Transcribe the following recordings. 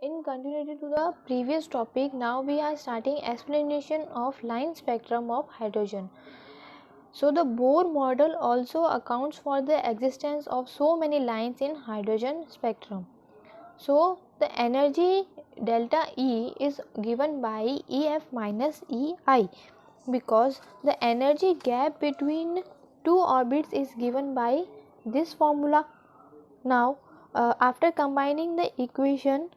In continuity to the previous topic, now we are starting explanation of line spectrum of hydrogen. So the Bohr model also accounts for the existence of so many lines in hydrogen spectrum. So the energy delta E is given by EF minus EI, because the energy gap between two orbits is given by this formula. Now after combining the equation,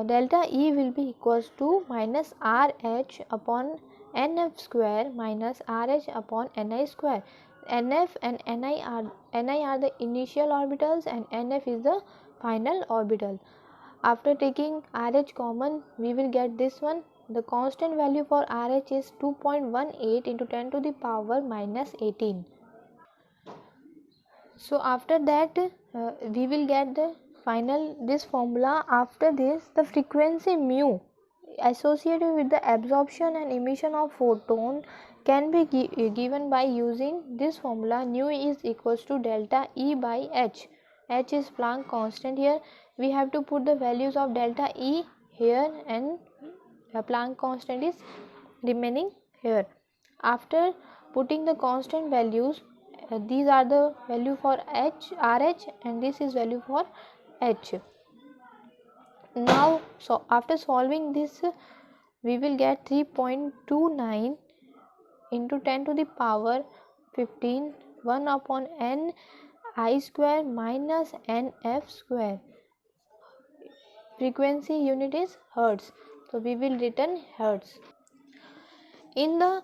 delta E will be equals to minus RH upon NF square minus RH upon Ni square. NF and Ni are the initial orbitals and NF is the final orbital. After taking RH common, we will get this one. The constant value for RH is 2.18 into 10 to the power minus 18. So after that we will get the final this formula. After this, the frequency mu associated with the absorption and emission of photon can be given by using this formula. Nu is equals to delta E by H. H is Planck constant. Here we have to put the values of delta E here and Planck constant is remaining here. After putting the constant values, these are the value for RH and this is value for H. Now so after solving this, we will get 3.29 into 10 to the power 15, 1 upon n I square minus nf square. Frequency unit is hertz, so we will written hertz. In the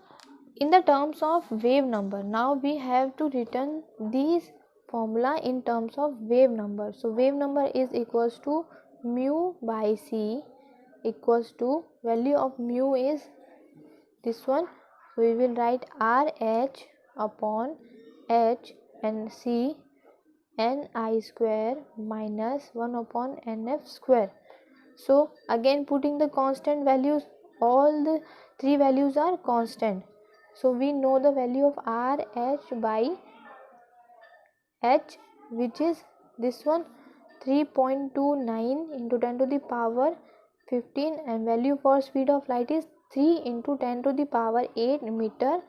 terms of wave number, now we have to return these formula in terms of wave number. So wave number is equals to mu by c equals to value of mu is this one. So we will write RH upon H and C Ni square minus 1 upon Nf square. So again putting the constant values, all the three values are constant. So we know the value of RH by H, which is this one, 3.29 into 10 to the power 15, and value for speed of light is 3 into 10 to the power 8 meter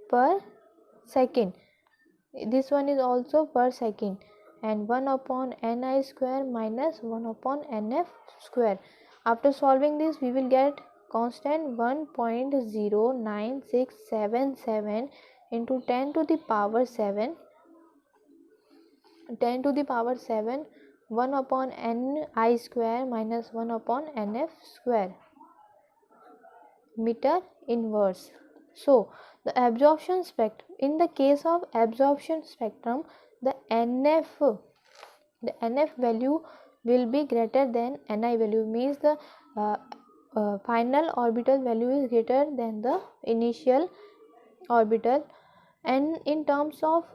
per second. This one is also per second, and 1 upon Ni square minus 1 upon Nf square. After solving this, we will get constant 1.09677 into 10 to the power 7, 10 to the power 7, 1 upon Ni square minus 1 upon Nf square meter inverse. So the absorption spectrum, in the case of absorption spectrum, the NF value will be greater than Ni value, means the final orbital value is greater than the initial orbital. And in terms of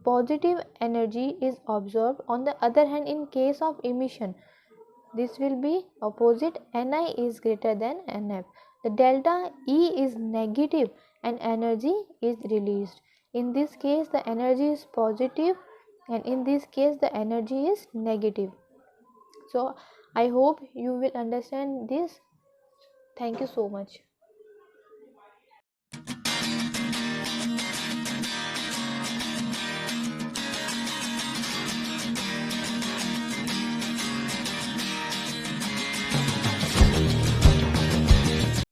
positive energy is observed. On the other hand, in case of emission, this will be opposite. Ni is greater than Nf. The delta E is negative and energy is released. In this case the energy is positive and in this case the energy is negative. So I hope you will understand this. Thank you so much.